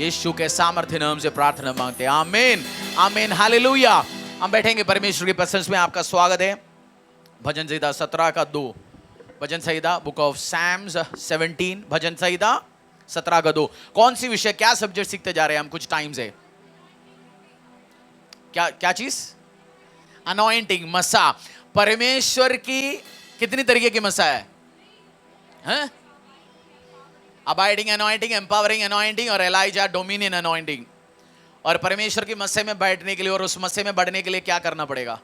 यीशु के सामर्थ्य नाम से प्रार्थना मांगते हैं, आमीन आमीन हालेलुया। हम बैठेंगे, परमेश्वर की प्रेजेंस में आपका स्वागत है। भजन संहिता 17 का 2, भजन संहिता बुक ऑफ सैम्स 17, भजन संहिता 17 का 2। कौन सी विषय, क्या सब्जेक्ट सीखते जा रहे हैं हम कुछ टाइम से? क्या चीज? अनॉइंटिंग, मसा। परमेश्वर की कितनी तरीके की मसा है? अबाइडिंग अनॉइंटिंग, एम्पावरिंग अनॉइंटिंग और एलाइजा डोमिनियन अनॉइंटिंग। और परमेश्वर की मस्से में बैठने के लिए और उस मस्से में बढ़ने के लिए क्या करना पड़ेगा?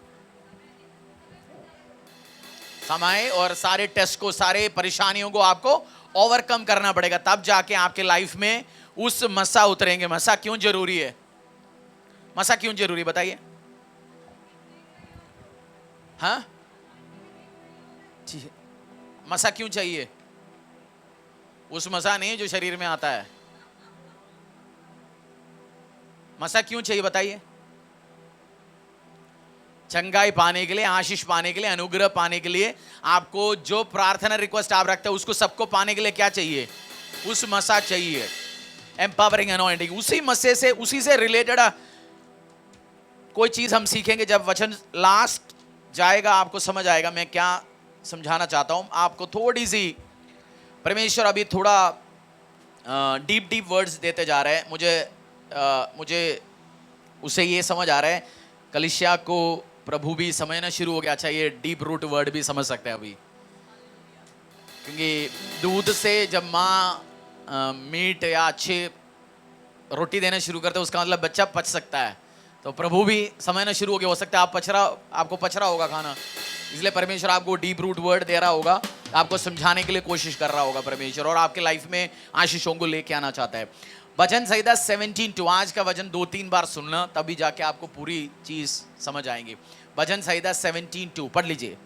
समय और सारे टेस्ट को, सारे परेशानियों को आपको ओवरकम करना पड़ेगा, तब जाके आपके लाइफ में उस मसा उतरेंगे। मसा क्यों जरूरी है? मसा क्यों जरूरी बताइए? हाँ, मसा क्यों चाहिए? उस मसा नहीं जो शरीर में आता है। मसा क्यों चाहिए बताइए? चंगाई पाने के लिए, आशीष पाने के लिए, अनुग्रह पाने के लिए, आपको जो प्रार्थना रिक्वेस्ट आप रखते हो उसको सबको पाने के लिए क्या चाहिए? उस मसा चाहिए, एम्पावरिंग अनॉइंटिंग। उसी मसे से, उसी से रिलेटेड कोई चीज हम सीखेंगे। जब वचन लास्ट जाएगा आपको समझ आएगा मैं क्या समझाना चाहता हूं आपको। थोड़ी सी परमेश्वर अभी थोड़ा डीप वर्ड्स देते जा रहे हैं मुझे उसे ये समझ आ रहा है, कलीसिया को प्रभु भी समझना शुरू हो गया। अच्छा, ये डीप रूट वर्ड भी समझ सकते हैं अभी, क्योंकि दूध से जब माँ मीट या अच्छे रोटी देना शुरू करते हैं उसका मतलब बच्चा पच सकता है। तो प्रभु भी समझना शुरू हो गया। हो सकता है आपको पचरा होगा खाना, इसलिए परमेश्वर आपको डीप रूट वर्ड दे रहा होगा, आपको समझाने के लिए कोशिश कर रहा होगा परमेश्वर, और आपके लाइफ में आशीषों को लेके आना चाहता है। भजन संहिता 17:2, आज का वचन 2-3 बार सुनना, तभी जाके आपको पूरी चीज समझ आएंगी। भजन संहिता 17:2 पढ़ लीजिए।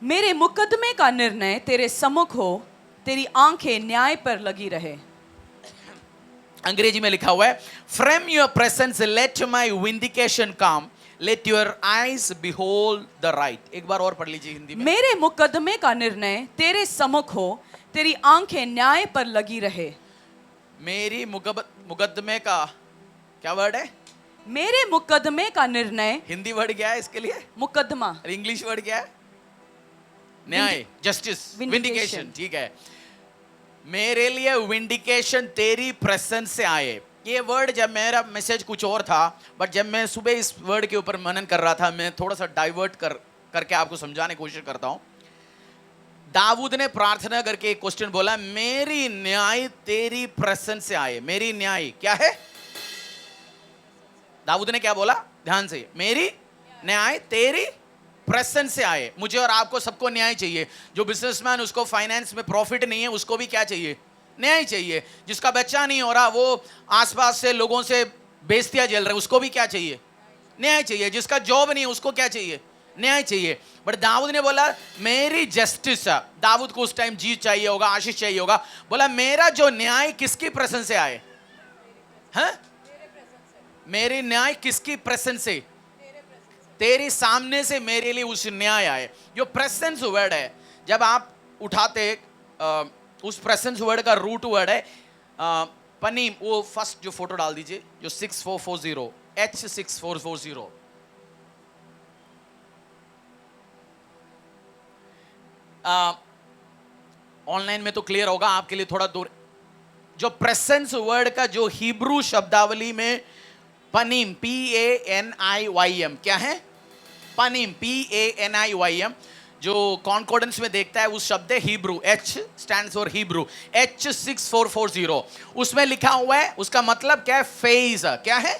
मेरे मुकदमे का निर्णय तेरे सम्मुख हो, तेरी आंखें न्याय पर लगी रहे। अंग्रेजी में लिखा हुआ है, from your presence let my vindication come, let your eyes behold the right. एक बार और पढ़ लीजिए हिंदी में। मेरे मुकदमे का निर्णय तेरे सम्मुख हो, तेरी आंखें न्याय पर लगी रहे। मेरी मुकदमे का क्या वर्ड है? मेरे मुकदमे का निर्णय। हिंदी वर्ड क्या है इसके लिए? मुकदमा। इंग्लिश वर्ड क्या है? न्याय, जस्टिस, विंडिकेशन। ठीक है, मेरे लिए विंडिकेशन तेरी प्रेजेंस से आए। ये वर्ड, जब मेरा मैसेज कुछ और था, बट जब मैं सुबह इस वर्ड के ऊपर मनन कर रहा था, मैं थोड़ा सा डाइवर्ट करके आपको समझाने की कोशिश करता हूं। दाऊद ने प्रार्थना करके एक क्वेश्चन बोला, मेरी न्याय तेरी प्रेजेंस से आए। मेरी न्याय क्या है? दाऊद ने क्या बोला? ध्यान से, मेरी न्याय तेरी प्रेजेंस से आए। मुझे और आपको सबको न्याय चाहिए। जो बिजनेसमैन, उसको फाइनेंस में प्रॉफिट नहीं है, उसको भी क्या चाहिए? न्याय चाहिए। जिसका बच्चा नहीं हो रहा, वो आसपास से लोगों से बेइज्जतियां झेल रहा है, उसको भी क्या चाहिए? न्याय चाहिए। जिसका जॉब नहीं है, उसको क्या चाहिए? न्याय चाहिए। बट दाऊद ने बोला मेरी जस्टिस। दाऊद को उस टाइम जीत चाहिए होगा, आशीष चाहिए होगा। बोला मेरा जो न्याय किसकी प्रेजेंस से आए? हैं? मेरी न्याय किसकी प्रेजेंस से? तेरी सामने से मेरे लिए उस न्याय आए। जो प्रेजेंस वर्ड है, जब आप उठाते उस प्रेजेंस वर्ड का रूट वर्ड है पनीम। वो फर्स्ट जो फोटो डाल दीजिए, जो 6440 H6440। ऑनलाइन में तो क्लियर होगा, आपके लिए थोड़ा दूर। जो प्रेजेंस वर्ड का जो हिब्रू शब्दावली में पनीम, PANIYM, क्या है? पनीम, PANIYM, जो कॉन्कॉर्डेंस में देखता है उस शब्द है Hebrew. H stands for Hebrew, H6440। उसमें लिखा हुआ है, उसका मतलब क्या है? फेज। क्या है?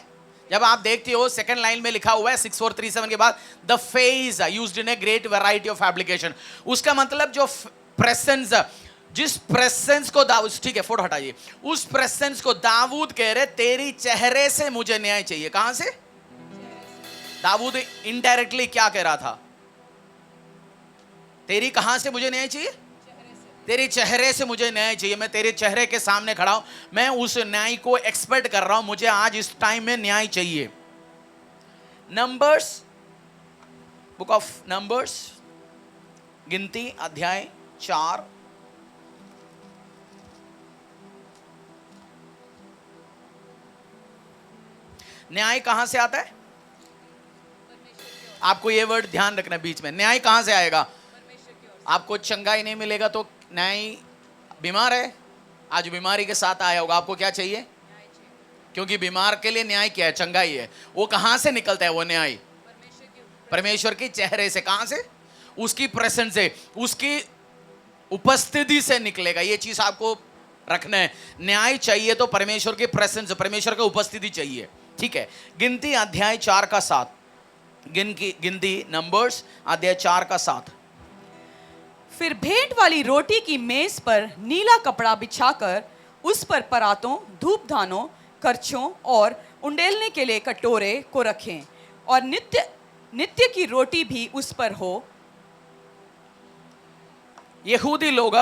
जब आप देखते हो सेकंड लाइन में लिखा हुआ है 6437 के बाद the phase used in a great variety of application. उसका मतलब जो प्रेजेंस, जिस प्रेजेंस को दाऊद, ठीक है फोटो हटाइए, उस प्रेजेंस को दाऊद कह रहे तेरी चेहरे से मुझे न्याय चाहिए। कहां से? दाऊद इनडायरेक्टली क्या कह रहा था? तेरी कहां से मुझे न्याय चाहिए? तेरे चेहरे से मुझे न्याय चाहिए। मैं तेरे चेहरे के सामने खड़ा हूं, मैं उस न्याय को एक्सपेक्ट कर रहा हूं। मुझे आज इस टाइम में न्याय चाहिए। नंबर्स, बुक ऑफ नंबर्स, गिनती अध्याय 4 न्याय कहां से आता है? आपको ये वर्ड ध्यान रखना है बीच में। न्याय कहां से आएगा? आपको चंगाई नहीं मिलेगा तो न्याय, बीमार है आज बीमारी के साथ आया होगा, आपको क्या चाहिए? क्योंकि बीमार के लिए न्याय क्या है? चंगाई है। वो कहां से निकलता है वो न्याय? परमेश्वर के चेहरे से। कहां से? उसकी प्रेजेंस से, उसकी उपस्थिति से निकलेगा। ये चीज आपको रखना है। न्याय चाहिए तो परमेश्वर की प्रेजेंस, परमेश्वर की उपस्थिति चाहिए। ठीक है, गिनती अध्याय 4 का 7, गिनती नंबर्स अध्याय 4 का 7। फिर भेंट वाली रोटी की मेज पर नीला कपड़ा बिछाकर उस पर परातों, धूपदानों, करछों और उंडेलने के लिए कटोरे को रखें, और नित्य नित्य की रोटी भी उस पर हो। यहूदी लोग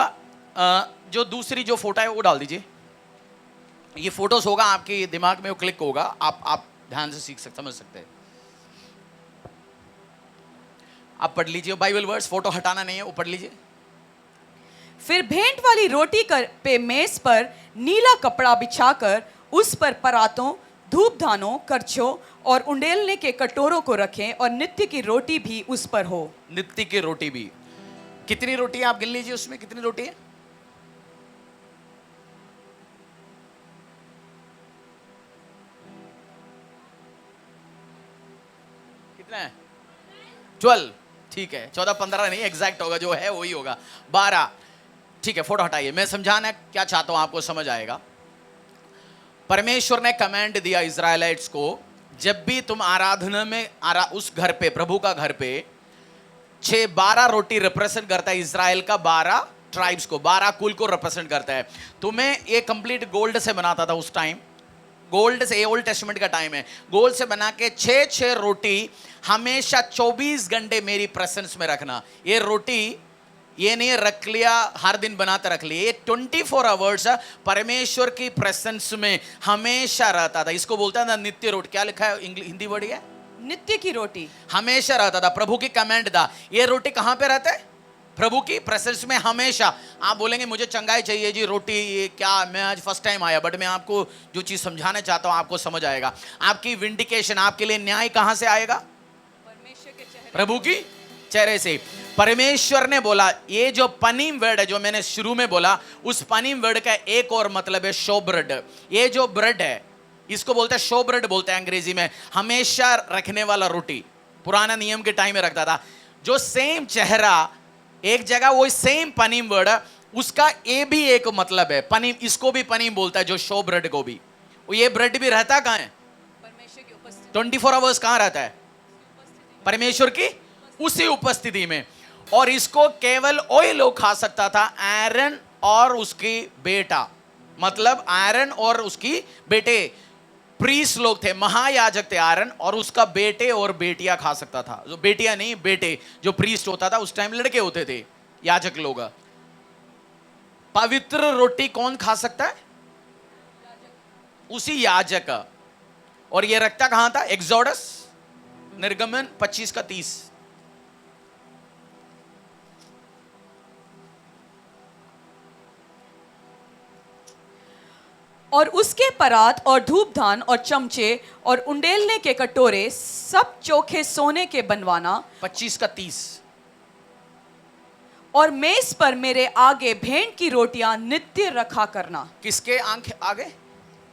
जो दूसरी जो फोटो है वो डाल दीजिए। ये फोटोस होगा आपके दिमाग में, वो क्लिक होगा, आप ध्यान से सीख सकते, समझ सकते हैं। आप पढ़ लीजिए बाइबल वर्ड्स, फोटो हटाना नहीं है, वो पढ़ लीजिए। फिर भेंट वाली रोटी पे मेज पर नीला कपड़ा बिछाकर उस पर परातों, धूपदानों, करछों और उंडेलने के कटोरों को रखें, और नित्य की रोटी भी उस पर हो। नित्य की रोटी भी। कितनी रोटी है आप गिन लीजिए, उसमें कितनी रोटी है? कितना है? 12। ठीक है, 14-15 नहीं, एग्जैक्ट होगा, जो है वही होगा, 12। ठीक है, फोटो हटाइए। मैं समझाना क्या चाहता हूं, आपको समझ आएगा। परमेश्वर ने कमांड दिया इज़राइलाइट्स को, जब भी तुम आराधना में उस घर पे, प्रभु का घर पे 12 रोटी रिप्रेजेंट करता है इज़राइल का, 12 ट्राइब्स को, 12 कुल को रिप्रेजेंट करता है। तुम्हें ये कंप्लीट गोल्ड से बनाता था उस टाइम, गोल्ड से, ये ओल्ड टेस्टामेंट का टाइम है, गोल्ड से बना के 6 रोटी हमेशा 24 घंटे मेरी प्रेजेंस में रखना। ये रोटी ये नहीं रख लिया हर दिन बनाते रख लिया, ये 24 आवर्स परमेश्वर की प्रेजेंस में हमेशा रहता था। इसको बोलता था नित्य रोटी। क्या लिखा है हिंदी वर्ड? है नित्य की रोटी। हमेशा रहता था, प्रभु की कमांड था। ये रोटी कहां पे रहता है? प्रभु की प्रेजेंस में हमेशा। आप बोलेंगे मुझे चंगाई चाहिए जी, रोटी ये क्या, मैं आज फर्स्ट टाइम आया, बट मैं आपको जो चीज समझाना चाहता हूं आपको समझ आएगा। आपकी विंडिकेशन, आपके लिए न्याय कहां से आएगा? परमेश्वर के चेहरे, प्रभु की चेहरे से। परमेश्वर ने बोला, ये जो पनीम वर्ड है जो मैंने शुरू में बोला, उस पनीम वर्ड का एक और मतलब है शो ब्रेड। ये जो ब्रेड है इसको बोलते हैं शो ब्रेड, बोलते हैं अंग्रेजी में, हमेशा रखने वाला रोटी। पुराना नियम के टाइम में रखता था। जो सेम चेहरा एक जगह, वो सेम पनीम वर्ड, उसका ये भी एक मतलब है पनीम, इसको भी पनीम बोलता है, जो शो ब्रेड को भी। ये ब्रेड भी रहता कहां है? परमेश्वर की उपस्थिति। 24 आवर्स कहां रहता है? परमेश्वर की उसी उपस्थिति में। और इसको केवल वही लोग खा सकता था, आयरन और उसकी बेटा, मतलब आयरन और उसकी बेटे, प्रीस्ट लोग थे, महायाजक थे आयरन, और उसका बेटे और बेटियां खा सकता था। जो बेटियां नहीं, बेटे, जो प्रीस्ट होता था उस टाइम लड़के होते थे, याजक लोग। पवित्र रोटी कौन खा सकता है? उसी याजक। और ये रखता कहां था? एक्सोडस, निर्गमन 25 का 30। और उसके परात और धूपदान और चमचे और उंडेलने के कटोरे सब चोखे सोने के बनवाना। 25 का 30। और मेज पर मेरे आगे भेंट की रोटियां नित्य रखा करना। किसके आंख आगे?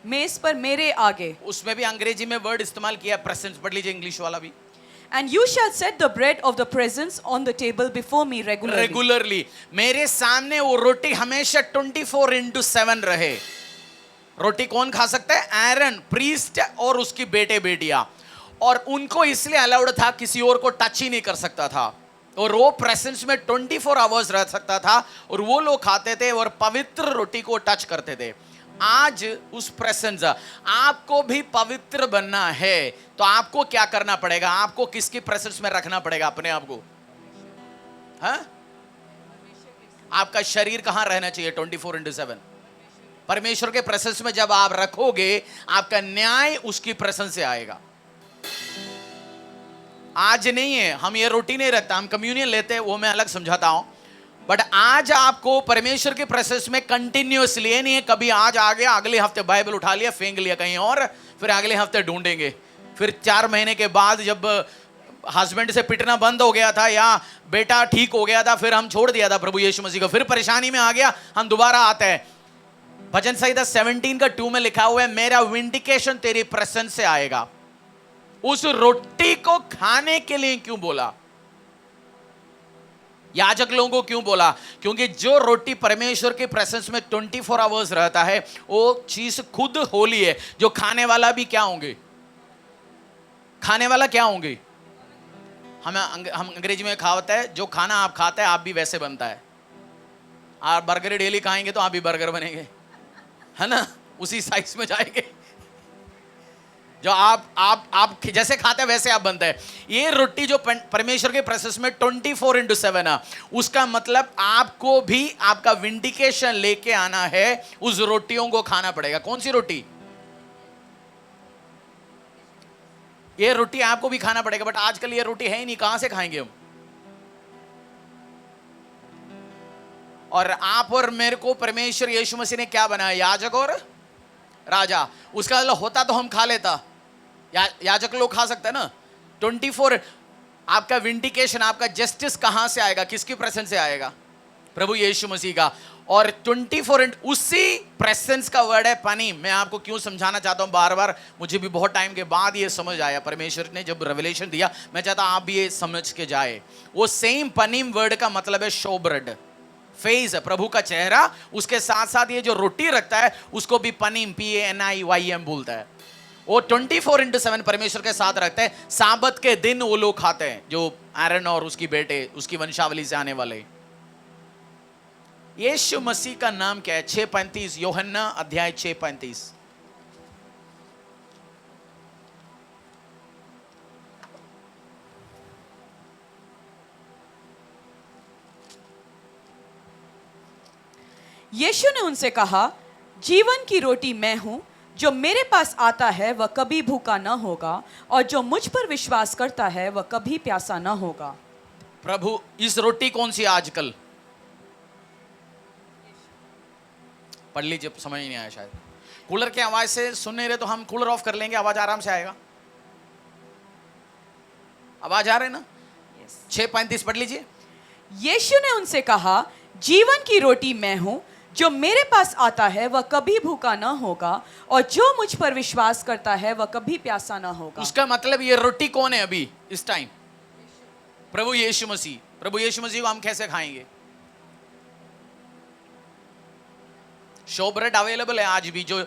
मेज पर मेरे आगे। उसमें भी अंग्रेजी में वर्ड इस्तेमाल किया, प्रेजेंस। पढ़ लीजिए इंग्लिश वाला भी। And you shall set the bread of the presence on the table before me regularly. Regularly मेरे सामने वो रोटी हमेशा 24/7 रहे। रोटी कौन खा सकता है? आयरन, प्रीस्ट और उसकी बेटे बेटियां। और उनको इसलिए अलाउड था, किसी और को टच ही नहीं कर सकता था, और वो प्रेजेंस में 24 आवर्स रह सकता था, और वो लोग खाते थे और पवित्र रोटी को टच करते थे। आज उस प्रेजेंस, आपको भी पवित्र बनना है तो आपको क्या करना पड़ेगा? आपको किसकी प्रेजेंस में रखना पड़ेगा अपने आप को? हाँ? आपका शरीर कहां रहना चाहिए 24/7? परमेश्वर के प्रेजेंस में जब आप रखोगे, आपका न्याय उसकी प्रेजेंस से आएगा। आज नहीं है, हम ये रोटी नहीं रखता, हम कम्युनियन लेते हैं, वो मैं अलग समझाता हूं। बट आज आपको परमेश्वर के प्रेजेंस में कंटिन्यूअसली, नहीं है कभी आज आ गया अगले हफ्ते बाइबल उठा लिया फेंक लिया कहीं और, फिर अगले हफ्ते ढूंढेंगे, फिर 4 महीने के बाद जब हस्बैंड से पिटना बंद हो गया था या बेटा ठीक हो गया था, फिर हम छोड़ दिया था प्रभु यीशु मसीह को, फिर परेशानी में आ गया, हम दोबारा आते हैं। भजन संहिता 17:2 में लिखा हुआ है, मेरा विंडिकेशन तेरी प्रेजेंस से आएगा। उस रोटी को खाने के लिए क्यों बोला? याजक लोगों को क्यों बोला? क्योंकि जो रोटी परमेश्वर के प्रेजेंस में 24 आवर्स रहता है, वो चीज खुद होली है। जो खाने वाला भी क्या होंगे? खाने वाला क्या होंगे? हम अंग्रेजी में कहावत है, जो खाना आप खाते हैं आप भी वैसे बनता है। आप बर्गर डेली खाएंगे तो आप भी बर्गर बनेंगे, है ना, उसी साइज में जाएंगे। जो आप जैसे खाते हैं वैसे आप बनते हैं। ये रोटी जो परमेश्वर के प्रेजेंस में 24/7 है, उसका मतलब आपको भी आपका विंडिकेशन लेके आना है, उस रोटियों को खाना पड़ेगा। कौन सी रोटी? ये रोटी आपको भी खाना पड़ेगा, बट आजकल ये रोटी है ही नहीं, कहां से खाएंगे हम? और आप और मेरे को परमेश्वर यीशु मसीह ने क्या बनाया? याजक और राजा। उसका मतलब होता तो हम खा लेता, याजक लोग खा सकते हैं ना। 24 आपका विंडिकेशन, आपका जस्टिस कहां से आएगा? किसकी प्रेजेंस से आएगा? प्रभु यीशु मसीह का। और 24 उसी प्रेजेंस का वर्ड है पनीम। मैं आपको क्यों समझाना चाहता हूं बार बार, मुझे भी बहुत टाइम के बाद ये समझ आया, परमेश्वर ने जब रेवलेशन दिया, मैं चाहता आप भी ये समझ के जाए। वो सेम पनीम वर्ड का मतलब है शो ब्रेड, फेस है, प्रभु का चेहरा। उसके साथ साथ ये जो रोटी रखता है उसको भी पनीम, PANIYM बोलता है। वो 24/7 परमेश्वर के साथ रखते हैं। साबत के दिन वो लोग खाते हैं, जो आयरन और उसकी बेटे, उसकी वंशावली से आने वाले। यीशु मसीह का नाम क्या है? 6:35, यूहन्ना अध्याय 6:35। यीशु ने उनसे कहा, जीवन की रोटी मैं हूं, जो मेरे पास आता है वह कभी भूखा न होगा, और जो मुझ पर विश्वास करता है वह कभी प्यासा न होगा। प्रभु, इस रोटी कौन सी आजकल? पढ़ लीजिए, समझ नहीं आया शायद। कूलर की आवाज से सुन नहीं रहे तो हम कूलर ऑफ कर लेंगे, आवाज आराम से आएगा। आवाज आ रही ना? 6:35 पढ़ लीजिए। यीशु ने उनसे कहा, जीवन की रोटी मैं हूं, जो मेरे पास आता है वह कभी भूखा न होगा, और जो मुझ पर विश्वास करता है वह कभी प्यासा न होगा। उसका मतलब ये रोटी कौन है अभी इस टाइम? प्रभु यीशु मसीह। प्रभु यीशु मसीह को हम कैसे खाएंगे? शो ब्रेड अवेलेबल है आज भी। जो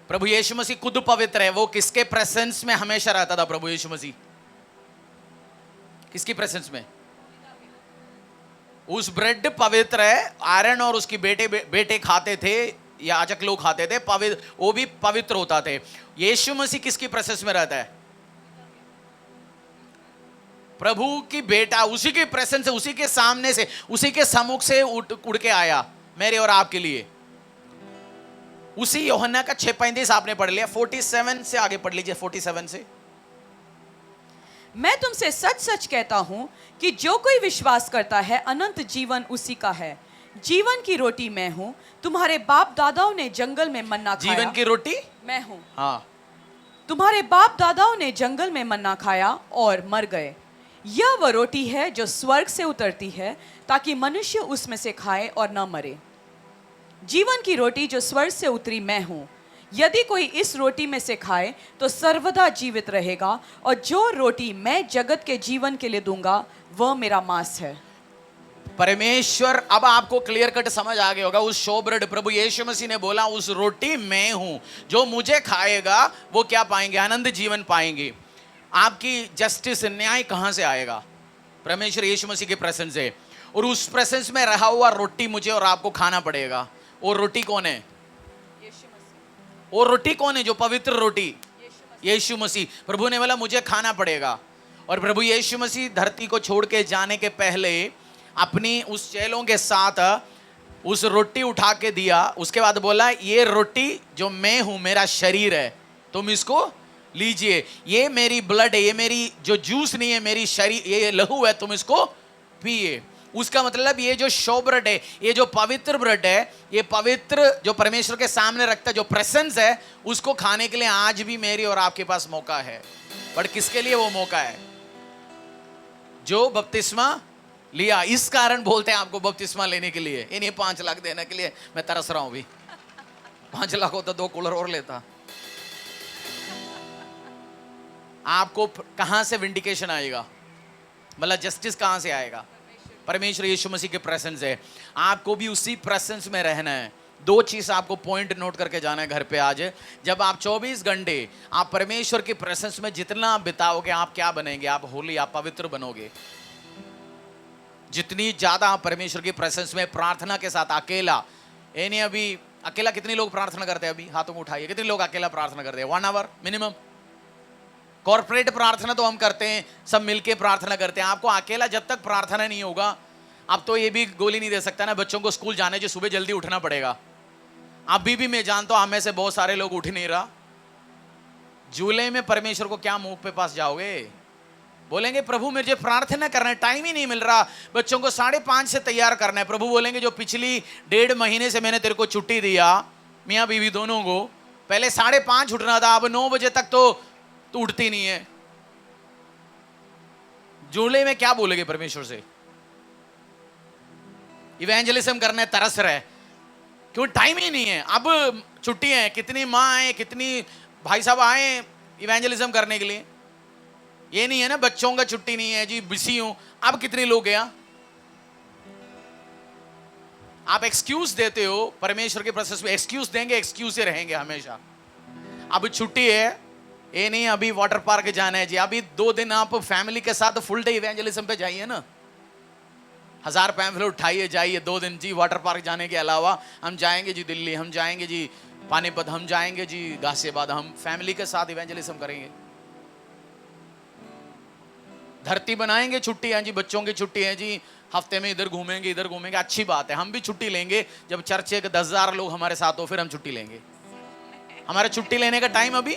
प्रभु यीशु मसीह खुद पवित्र है, वो किसके प्रेजेंस में हमेशा रहता था? प्रभु यीशु मसीह किसकी प्रेजेंस में? उस ब्रेड पवित्र है, आयरन और उसकी बेटे खाते थे, याजक लोग खाते थे, वो भी पवित्र होता थे। यीशु मसीह किसकी प्रेजेंस में रहता है? प्रभु की बेटा, उसी की प्रेजेंस से, उसी के सामने से, उसी के सम्मुख से उड़ के आया मेरे और आपके लिए। उसी यूहन्ना का 6:35 आपने पढ़ लिया, 47 से आगे पढ़ लीजिए। 47 से, मैं तुमसे सच सच कहता हूं कि जो कोई विश्वास करता है अनंत जीवन उसी का है। जीवन की रोटी मैं हूं। तुम्हारे बाप दादाओं ने जंगल में मन्ना खाया। जीवन की रोटी मैं हूं। हाँ, तुम्हारे बाप दादाओं ने जंगल में मन्ना खाया और मर गए। यह वह रोटी है जो स्वर्ग से उतरती है, ताकि मनुष्य उसमें से खाए और न मरे। जीवन की रोटी जो स्वर्ग से उतरी मैं हूं। यदि कोई इस रोटी में से खाए तो सर्वदा जीवित रहेगा, और जो रोटी मैं जगत के जीवन के लिए दूंगा वह मेरा मांस है। परमेश्वर, अब आपको क्लियर कट समझ आ गया होगा। उस शो ब्रेड, प्रभु यीशु मसीह ने बोला, उस रोटी मैं हूं, जो मुझे खाएगा वो क्या पाएंगे? आनंद जीवन पाएंगे। आपकी जस्टिस, न्याय कहां से आएगा? परमेश्वर यीशु मसीह के प्रेजेंस से। और उस प्रेजेंस में रहा हुआ रोटी मुझे और आपको खाना पड़ेगा। और रोटी कौन है? और रोटी कौन है? जो पवित्र रोटी, यीशु मसीह। प्रभु ने बोला मुझे खाना पड़ेगा। और प्रभु यीशु मसीह धरती को छोड़ के जाने के पहले अपनी उस चेलों के साथ उस रोटी उठा के दिया। उसके बाद बोला, ये रोटी जो मैं हूं, मेरा शरीर है, तुम इसको लीजिए। ये मेरी ब्लड है, ये मेरी जो जूस नहीं है, मेरी शरीर, ये लहू है, तुम इसको पिए। उसका मतलब ये जो शो ब्रेड है, ये जो पवित्र ब्रेड है, ये पवित्र जो परमेश्वर के सामने रखता है, जो प्रेजेंस है, उसको खाने के लिए आज भी मेरी और आपके पास मौका है। बट किसके लिए वो मौका है? जो बपतिस्मा लिया। इस कारण बोलते हैं आपको बपतिस्मा लेने के लिए, इन्हें 5 लाख देने के लिए मैं तरस रहा हूं अभी। 5 लाख होता 2 कूलर और लेता। आपको कहां से विंडिकेशन आएगा, मतलब जस्टिस कहां से आएगा? परमेश्वर यीशु मसीह के प्रेजेंस है। आपको भी उसी प्रेजेंस में रहना है। 2 चीज आपको पॉइंट नोट करके जाना है घर पे आज। जब आप 24 घंटे आप परमेश्वर के प्रेजेंस में जितना आप बिताओगे, आप क्या बनेंगे? आप होली, आप पवित्र बनोगे। जितनी ज्यादा आप परमेश्वर के प्रेजेंस में प्रार्थना के साथ अकेला, यानी अभी अकेला कितने लोग प्रार्थना करते हैं? अभी हाथों को उठाइए, कितने लोग अकेला प्रार्थना करते हैं? 1 आवर मिनिमम। कॉर्पोरेट प्रार्थना तो हम करते हैं, सब मिलके प्रार्थना करते हैं। आपको अकेला जब तक प्रार्थना नहीं होगा, अब तो ये भी गोली नहीं दे सकता ना, बच्चों को स्कूल जाने जो सुबह जल्दी उठना पड़ेगा। अभी भी मैं जानता हूं हमें से बहुत सारे लोग उठ नहीं रहा। जुलाई में परमेश्वर को क्या मुंह पे पास जाओगे? बोलेंगे प्रभु मुझे प्रार्थना करना है, टाइम ही नहीं मिल रहा। बच्चों को 5:30 से तैयार करना है। प्रभु बोलेंगे जो पिछली 1.5 महीने से मैंने तेरे को छुट्टी दिया, मियाँ बीवी दोनों को, पहले 5:30 उठना था, अब 9 बजे तक तो उठती नहीं है। जुलाई में क्या बोलेगे परमेश्वर से? इवेंजलिज्म करने तरस रहे, क्यों? टाइम ही नहीं है। अब छुट्टी है, कितनी माँ आए, कितनी भाई साहब आए इवेंजलिज्म करने के लिए। ये नहीं है ना बच्चों का छुट्टी नहीं है जी, बिजी हूं। अब कितने लोग गया? आप एक्सक्यूज देते हो परमेश्वर के प्रोसेस में, एक्सक्यूज देंगे, एक्सक्यूज से रहेंगे हमेशा। अब छुट्टी है, ये नहीं अभी वाटर पार्क जाना है जी, अभी 2 दिन आप फैमिली के साथ फुल डे इवेंजलिज्म पे जाइए ना। 1000 पैम्फलेट उठाइए, जाइए 2 दिन जी वाटर पार्क जाने के अलावा। हम जाएंगे जी दिल्ली, हम जाएंगे जी पानीपत, हम जाएंगे जी गाजियाबाद, हम फैमिली के साथ इवेंजलिज्म करेंगे। धरती बनाएंगे, छुट्टी है जी, बच्चों की छुट्टी है जी, हफ्ते में इधर घूमेंगे, इधर घूमेंगे। अच्छी बात है, हम भी छुट्टी लेंगे। जब चर्चे के 10,000 लोग हमारे साथ हो, फिर हम छुट्टी लेंगे। हमारा छुट्टी लेने का टाइम अभी।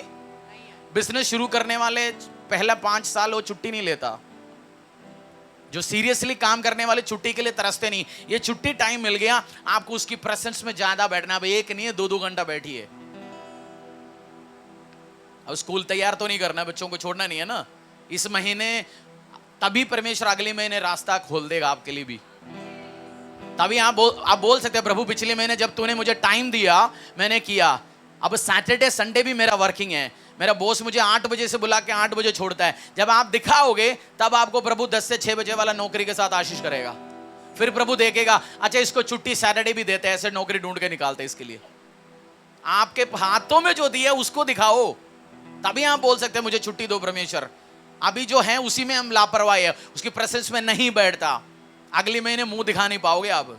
बिजनेस शुरू करने वाले पहला 5 साल वो छुट्टी नहीं लेता। जो सीरियसली काम करने वाले छुट्टी के लिए तरसते नहीं। ये छुट्टी टाइम मिल गया आपको, उसकी प्रेजेंस में ज्यादा बैठना। अब 1 नहीं है, 2-2 घंटा बैठिए। अब स्कूल तैयार तो नहीं करना, बच्चों को छोड़ना नहीं है ना इस महीने, तभी परमेश्वर अगले महीने रास्ता खोल देगा आपके लिए भी। तभी आप बोल सकते हैं प्रभु पिछले महीने जब तूने मुझे टाइम दिया मैंने किया। अब सैटरडे संडे भी मेरा वर्किंग है। मेरा बॉस मुझे 8 बजे से बुला के 8 बजे छोड़ता है। जब आप दिखाओगे तब आपको प्रभु 10 से 6 बजे वाला नौकरी के साथ आशीष करेगा। फिर प्रभु देखेगा अच्छा इसको छुट्टी सैटरडे भी देते हैं, ऐसे नौकरी ढूंढ के निकालते हैं इसके लिए। आपके हाथों में जो दिया उसको दिखाओ, तभी आप बोल सकते हैं मुझे छुट्टी दो परमेश्वर। अभी जो है उसी में हम लापरवाही है, उसकी प्रेजेंस में नहीं बैठता। अगले महीने मुंह दिखा नहीं पाओगे आप।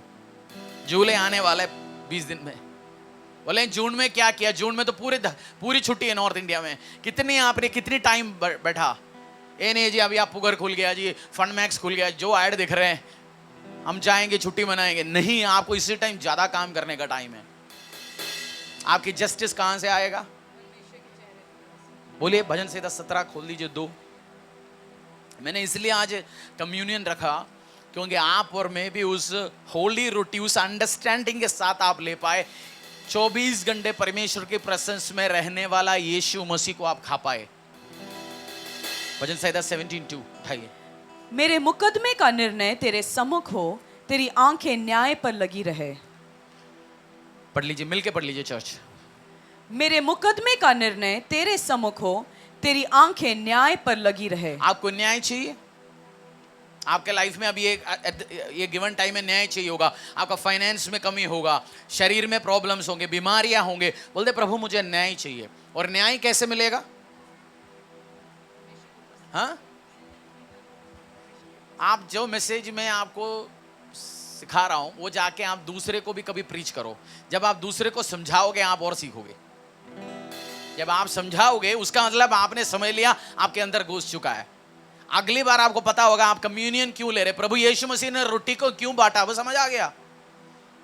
जुलाई आने वाला है 20 दिन में। बोले जून में क्या किया? जून में तो पूरी छुट्टी है नॉर्थ इंडिया में। कितनी आपने कितनी टाइम बैठा? ये नहीं जी अभी आप पुगर खुल गया जी, फंड मैक्स खुल गया, जो ऐड दिख रहे हैं हम जाएंगे छुट्टी मनाएंगे। नहीं, आपको इसी टाइम ज्यादा काम करने का टाइम है। आपकी जस्टिस कहां से आएगा? बोलिए भजन संहिता 17 खोल दीजिए 2। मैंने इसलिए आज कम्युनियन रखा क्योंकि आप और मैं भी उस होली रोटी, उस अंडरस्टैंडिंग के साथ आप ले पाए। 24 घंटे परमेश्वर के प्रेजेंस में रहने वाला यीशु मसीह को आप खा पाए। भजन संहिता 17:2 उठाइए। मेरे मुकदमे का निर्णय तेरे सम्मुख हो, तेरी आंखें न्याय पर लगी रहे। पढ़ लीजिए, मिलके पढ़ लीजिए चर्च। मेरे मुकदमे का निर्णय तेरे सम्मुख हो, तेरी आंखें न्याय पर लगी रहे। आपको न्याय चाहिए आपके लाइफ में? अभी ये गिवन टाइम में न्याय चाहिए होगा। आपका फाइनेंस में कमी होगा, शरीर में प्रॉब्लम्स होंगे, बीमारियां होंगे। बोलते प्रभु मुझे न्याय चाहिए। और न्याय कैसे मिलेगा? हाँ, आप जो मैसेज मैं आपको सिखा रहा हूं वो जाके आप दूसरे को भी कभी प्रीच करो। जब आप दूसरे को समझाओगे आप और सीखोगे। जब आप समझाओगे उसका मतलब आपने समझ लिया, आपके अंदर घुस चुका है। अगली बार आपको पता होगा आप कम्युनियन क्यों ले रहे, प्रभु यीशु मसीह ने रोटी को क्यों बांटा, वो समझ आ गया।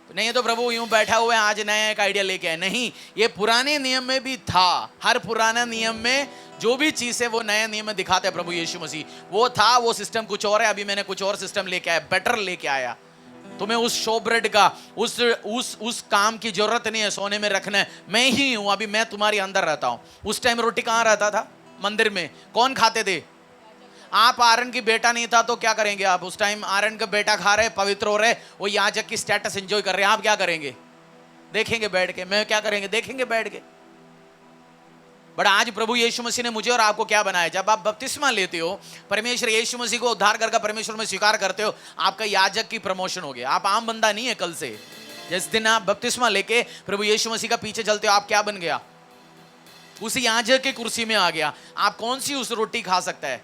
नहीं तो प्रभु यूं बैठा हुआ है आज नया एक आइडिया लेके आए, नहीं, ये पुराने नियम में भी था। हर पुराना नियम में जो भी चीज है वो नया नियम में दिखाते हैं प्रभु यीशु मसीह। वो था, वो सिस्टम कुछ और है, अभी मैंने कुछ और सिस्टम लेके आया, बेटर लेके आया। तुम्हें उस शोब्रेड का उस काम की जरूरत नहीं है, सोने में रखना है, मैं ही हूं, अभी मैं तुम्हारे अंदर रहता हूं। उस टाइम रोटी कहां रहता था? मंदिर में। कौन खाते थे? आप आरन की बेटा नहीं था तो क्या करेंगे आप? उस टाइम आरन का बेटा खा रहे, पवित्र हो रहे, वो याजक की स्टेटस एंजॉय कर रहे हैं, आप क्या करेंगे? देखेंगे बैठ के। मैं क्या करेंगे? देखेंगे बैठ के। बट आज प्रभु यीशु मसीह ने मुझे और आपको क्या बनाया? जब आप बपतिस्मा लेते हो, परमेश्वर यीशु मसीह को उद्धार करके परमेश्वर में स्वीकार करते हो, आपका याजक की प्रमोशन हो गया। आप आम बंदा नहीं है कल से। जिस दिन आप बपतिस्मा लेके प्रभु यीशु मसीह का पीछे चलते हो, आप क्या बन गया? उसी याजक की कुर्सी में आ गया। आप कौन सी उस रोटी खा सकता है?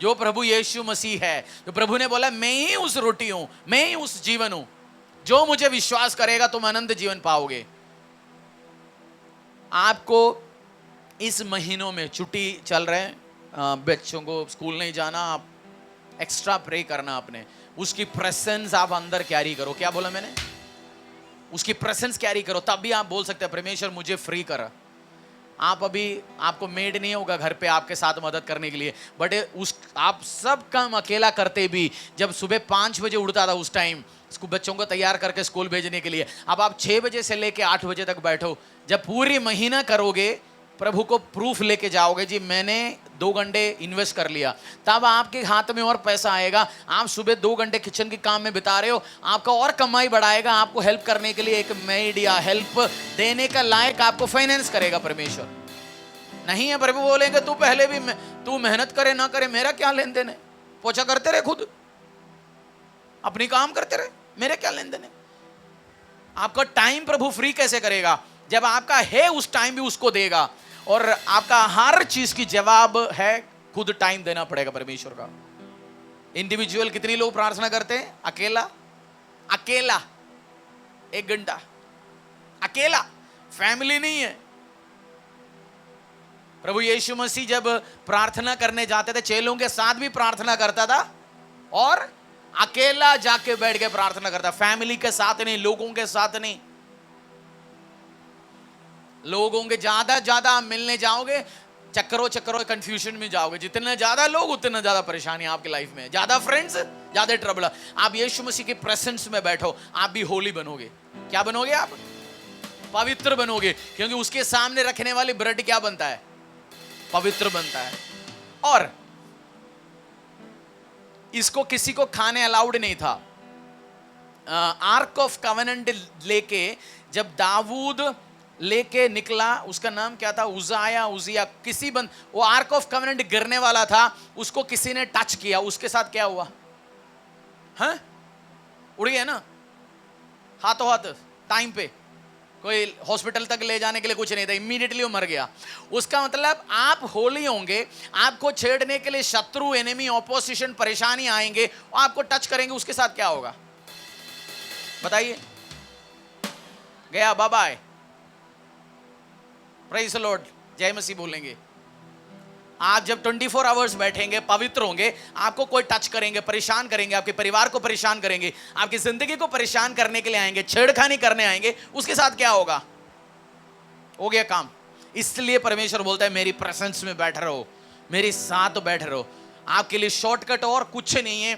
जो प्रभु यीशु मसीह है। जो प्रभु ने बोला मैं ही उस रोटी हूं, मैं ही उस जीवन हूं, जो मुझे विश्वास करेगा तुम अनंत जीवन पाओगे। आपको इस महीनों में छुट्टी चल रहे हैं, बच्चों को स्कूल नहीं जाना, आप एक्स्ट्रा प्रे करना अपने, उसकी प्रेजेंस आप अंदर कैरी करो। क्या बोला मैंने? उसकी प्रेजेंस कैरी करो, तब भी आप बोल सकते हैं परमेश्वर मुझे फ्री कर। आप अभी, आपको मेड नहीं होगा घर पे आपके साथ मदद करने के लिए, बट उस आप सब काम अकेला करते भी, जब सुबह 5 बजे उठता था उस टाइम बच्चों को तैयार करके स्कूल भेजने के लिए, अब आप 6 बजे से लेके 8 बजे तक बैठो। जब पूरी महीना करोगे, प्रभु को प्रूफ लेके जाओगे, जी मैंने 2 घंटे इन्वेस्ट कर लिया, तब आपके हाथ में और पैसा आएगा। आप सुबह 2 घंटे किचन के काम में बिता रहे हो, आपका और कमाई बढ़ाएगा। आपको हेल्प करने के लिए एक मेड या हेल्प देने का लायक आपको फाइनेंस करेगा परमेश्वर। नहीं है प्रभु बोलेंगे तू पहले भी तू मेहनत करे ना करे, मेरा क्या लेन देन है? पोछा करते रहे, खुद अपनी काम करते रहे, मेरे क्या लेन देन है? आपका टाइम प्रभु फ्री कैसे करेगा? जब आपका है उस टाइम भी उसको देगा, और आपका हर चीज की जवाब है खुद टाइम देना पड़ेगा परमेश्वर का। इंडिविजुअल कितनी लोग प्रार्थना करते हैं? अकेला, अकेला 1 घंटा अकेला, फैमिली नहीं है। प्रभु यीशु मसीह जब प्रार्थना करने जाते थे, चेलों के साथ भी प्रार्थना करता था, और अकेला जाके बैठ के प्रार्थना करता, फैमिली के साथ नहीं, लोगों के साथ नहीं। लोगों के ज्यादा आप मिलने जाओगे, चक्करों कंफ्यूजन में जाओगे। जितने ज्यादा लोग उतना ज्यादा परेशानी आपकी लाइफ में, ज्यादा फ्रेंड्स ज्यादा ट्रबल। आप यीशु मसीह के प्रेजेंस में बैठो, आप भी होली बनोगे। क्या बनोगे आप? पवित्र बनोगे, क्योंकि उसके सामने रखने वाली ब्रेड क्या बनता है? पवित्र बनता है। और इसको किसी को खाने अलाउड नहीं था। आर्क ऑफ कवेनेंट लेके जब दाऊद लेके निकला, उसका नाम क्या था? उजिया किसी वो आर्क ऑफ कवेनेंट गिरने वाला था, उसको किसी ने टच किया, उसके साथ क्या हुआ? हाँ, उड़ गया ना, हाथों हाथ टाइम पे। कोई हॉस्पिटल तक ले जाने के लिए कुछ नहीं था, इमीडिएटली वो मर गया। उसका मतलब आप होली होंगे, आपको छेड़ने के लिए शत्रु, एनिमी, ऑपोजिशन, परेशानी आएंगे, आपको टच करेंगे, उसके साथ क्या होगा बताइए? गया, bye bye, praise the lord, जय मसीह बोलेंगे। आप जब 24 आवर्स बैठेंगे, पवित्र होंगे, आपको कोई टच करेंगे, परेशान करेंगे, आपके परिवार को परेशान करेंगे, आपकी जिंदगी को परेशान करने के लिए आएंगे, छेड़खानी करने आएंगे, उसके साथ क्या होगा? हो गया काम। इसलिए परमेश्वर बोलता है मेरी प्रेजेंस में बैठ रहो, मेरे साथ बैठ रहो। आपके लिए शॉर्टकट और कुछ नहीं है,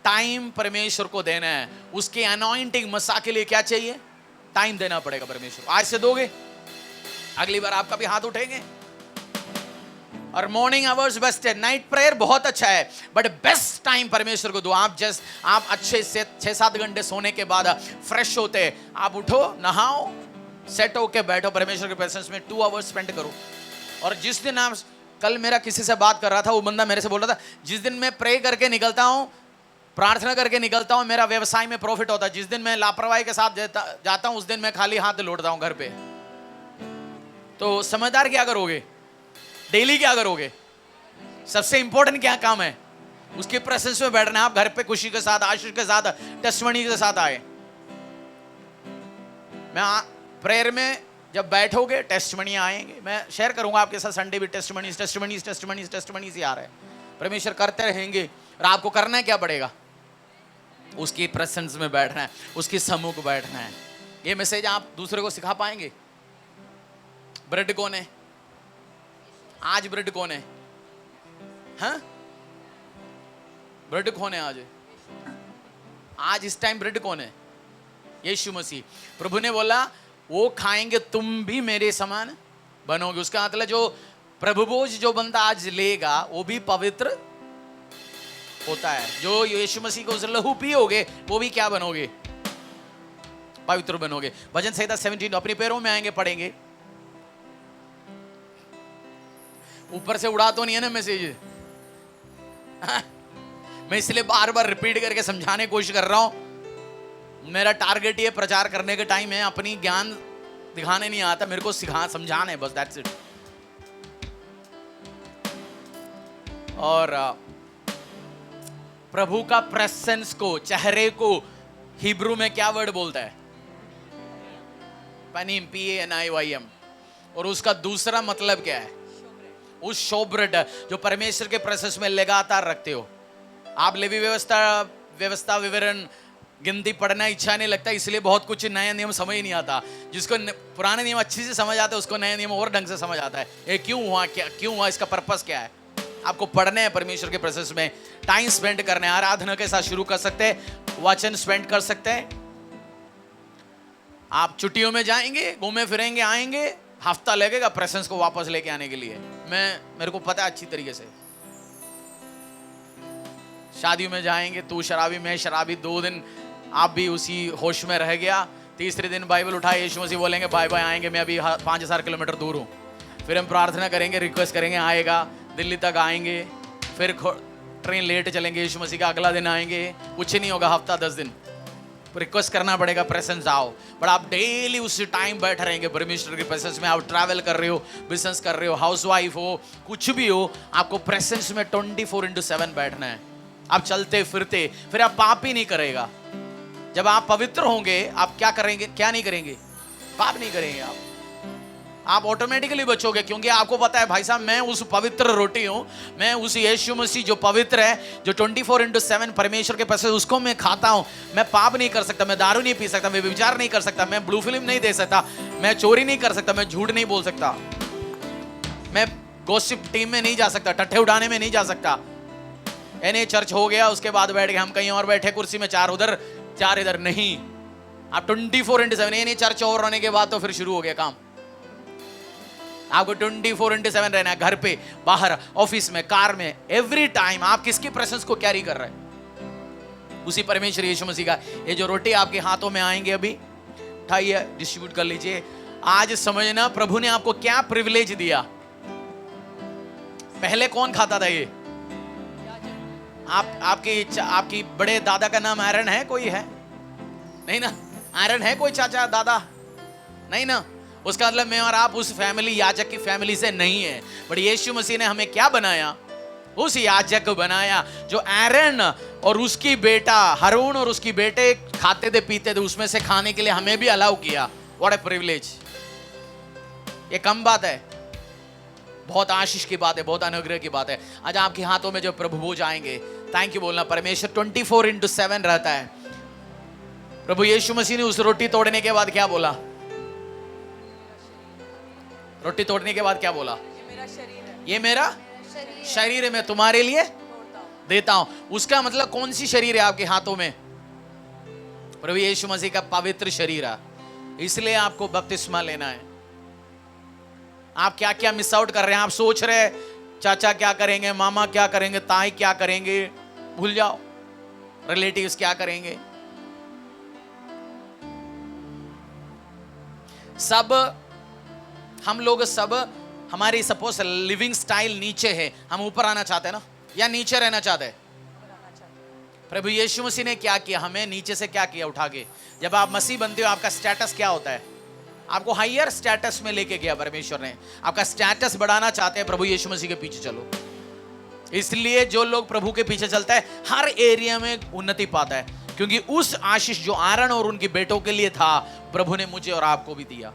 टाइम परमेश्वर को देना है। उसके अनॉइंटिंग मसा के लिए क्या चाहिए? टाइम देना पड़ेगा परमेश्वर। आज से दोगे, अगली बार आपका भी हाथ उठेंगे। और मॉर्निंग आवर्स बेस्ट है, नाइट प्रेयर बहुत अच्छा है, बट बेस्ट टाइम परमेश्वर को दो। आप अच्छे से 6-7 घंटे सोने के बाद फ्रेश होते, आप उठो, नहाओ, सेट होके बैठो परमेश्वर के प्रेजेंस में 2 आवर्स स्पेंड करो। और जिस दिन आप, कल मेरा किसी से बात कर रहा था, वो बंदा मेरे से बोल रहा था, जिस दिन मैं प्रे करके निकलता हूँ, प्रार्थना करके निकलता हूँ, मेरा व्यवसाय में प्रॉफिट होता है। जिस दिन मैं लापरवाही के साथ जाता हूँ, उस दिन मैं खाली हाथ लौटता हूँ घर पे। तो समझदार क्या करोगे? डेली क्या करोगे? सबसे इंपॉर्टेंट क्या काम है? उसके प्रेजेंस में बैठना है। आप घर पे खुशी के साथ, आशीष के साथ, टेस्टिमनी के साथ आए। मैं प्रेयर में जब बैठोगे, टेस्टिमनी आएंगे। मैं शेयर करूंगा आपके साथ, संडे भी टेस्टिमनीज ही आ रहे हैं। परमेश्वर करते रहेंगे, और आपको करना है क्या पड़ेगा? उसकी प्रेजेंस में बैठना है, उसकी सम्मुख बैठना है। ये मैसेज आप दूसरे को सिखा पाएंगे? ब्रेड कौन है आज? ब्रेड कौन है? हाँ, ब्रेड कौन है आज? आज इस टाइम ब्रेड कौन है? यीशु मसीह। प्रभु ने बोला वो खाएंगे तुम भी मेरे समान बनोगे। उसका मतलब जो प्रभु भोज जो बंदा आज लेगा वो भी पवित्र होता है। जो यीशु मसीह को उस लहू पियोगे वो भी क्या बनोगे? पवित्र बनोगे। भजन संहिता 17 अपने पैरों में आएंगे, पढ़ेंगे। ऊपर से उड़ा तो नहीं है ना मैसेज? मैं इसलिए बार बार रिपीट करके समझाने की कोशिश कर रहा हूं। मेरा टारगेट ये प्रचार करने का टाइम है, अपनी ज्ञान दिखाने नहीं आता, मेरे को सिखा समझाना है बस, दैट्स इट। और प्रभु का प्रेजेंस को, चेहरे को हिब्रू में क्या वर्ड बोलता है? पनीम, PANIYM। और उसका दूसरा मतलब क्या है? उस शोब्रेड जो परमेश्वर के प्रेजेंस में लगातार रखते हो। आप लेवी व्यवस्था विवरण गिनती पढ़ना इच्छा नहीं लगता, इसलिए बहुत कुछ नया नियम समझ नहीं आता। जिसको पुराने नियम अच्छी से समझ आता है उसको नया नियम और ढंग से समझ आता है। ये क्यों हुआ, क्या क्यों हुआ, इसका पर्पस क्या है। आपको पढ़ने हैं, परमेश्वर के प्रेजेंस में टाइम स्पेंड करने, आराधना के साथ शुरू कर सकते हैं, वचन स्पेंड कर सकते हैं। आप छुट्टियों में जाएंगे, घूमे फिरेंगे, आएंगे, हफ्ता लगेगा प्रेजेंस को वापस लेके आने के लिए। मेरे को पता है अच्छी तरीके से। शादी में जाएंगे, तू शराबी मैं शराबी, 2 दिन आप भी उसी होश में रह गया। तीसरे दिन बाइबल उठाए, यीशु मसीह बोलेंगे बाय बाय, आएंगे, मैं अभी 5000 किलोमीटर दूर हूँ। फिर हम प्रार्थना करेंगे, रिक्वेस्ट करेंगे, आएगा, दिल्ली तक आएंगे, फिर ट्रेन लेट चलेंगे, यीशु मसीह का अगला दिन आएंगे, कुछ नहीं होगा, हफ्ता 10 दिन रिक्वेस्ट करना पड़ेगा, प्रेजेंस आओ। बट आप डेली उस टाइम बैठ रहेंगे परमेश्वर के प्रेजेंस में। आप ट्रैवल कर रहे हो, बिजनेस कर रहे हो, हाउस वाइफ हो, कुछ भी हो, आपको प्रेजेंस में 24/7 बैठना है। आप चलते फिरते, फिर आप पाप ही नहीं करेगा। जब आप पवित्र होंगे आप क्या करेंगे? क्या नहीं करेंगे? पाप नहीं करेंगे। आप ऑटोमेटिकली बचोगे, क्योंकि आपको पता है भाई साहब मैं उस पवित्र रोटी हूं, मैं उस यीशु मसीह जो पवित्र है, जो 24/7 परमेश्वर के पास उसको मैं खाता हूं। मैं पाप नहीं कर सकता, मैं दारू नहीं पी सकता, मैं व्यभिचार नहीं कर सकता, मैं ब्लू फिल्म नहीं दे सकता, मैं चोरी नहीं कर सकता, मैं झूठ नहीं बोल सकता, मैं गॉसिप टीम में नहीं जा सकता, टट्ठे उड़ाने में नहीं जा सकता। एने चर्च हो गया, उसके बाद बैठ गए हम कहीं और बैठे कुर्सी में, 4 उधर 4 इधर, नहीं। आप 24/7, एने चर्च और रहने के बाद तो फिर शुरू हो गया काम। आपको 24/7 रहना है, घर पे, बाहर, ऑफिस में, कार में, एवरी टाइम। आप किसकी प्रेजेंस को कैरी कर रहे हैं? उसी परमेश्वर यीशु मसीह का। ये जो रोटी आपके हाथों में आएंगे अभी, उठाइए, डिस्ट्रीब्यूट कर लीजिए। आज समझना प्रभु ने आपको क्या प्रिविलेज दिया। पहले कौन खाता था ये? आपकी बड़े दादा का नाम आयरन है? कोई है? नहीं ना? आयरन है कोई चाचा दादा? नहीं ना? उसका मतलब मैं और आप उस फैमिली, याजक की फैमिली से नहीं है। बट यीशु मसीह ने हमें क्या बनाया? उस याजक बनाया जो आयरन और उसकी बेटा हारून और उसकी बेटे खाते थे पीते थे, उसमें से खाने के लिए हमें भी अलाउ किया। What A privilege. ये कम बात है, बहुत आशीष की बात है, बहुत अनुग्रह की बात है। आज आपके हाथों में जो प्रभु भोज आएंगे, थैंक यू बोलना। परमेश्वर 24/7 रहता है। प्रभु यीशु मसीह ने उस रोटी तोड़ने के बाद क्या बोला? रोटी तोड़ने के बाद क्या बोला? ये मेरा शरीर है, मैं तुम्हारे लिए देता हूं। उसका मतलब कौन सी शरीर है आपके हाथों में? प्रभु यीशु मसीह का पवित्र शरीर है। इसलिए आपको बपतिस्मा लेना है। आप क्या क्या मिस आउट कर रहे हैं? आप सोच रहे हैं चाचा क्या करेंगे, मामा क्या करेंगे, ताई क्या करेंगे, भूल जाओ। रिलेटिव्स क्या करेंगे, सब हम लोग सब, हमारी सपोज लिविंग स्टाइल नीचे है, हम ऊपर आना चाहते हैं ना, या नीचे रहना चाहते हैं? प्रभु यीशु मसीह ने क्या किया? हमें नीचे से क्या किया उठा के? जब आप मसीह बनते हो आपका स्टेटस क्या होता है? आपको हायर स्टेटस में लेके गया परमेश्वर ने। आपका स्टेटस बढ़ाना चाहते हैं, प्रभु यीशु मसीह के पीछे चलो। इसलिए जो लोग प्रभु के पीछे चलता है हर एरिया में उन्नति पाता है, क्योंकि उस आशीष जो आयरन और उनके बेटों के लिए था प्रभु ने मुझे और आपको भी दिया।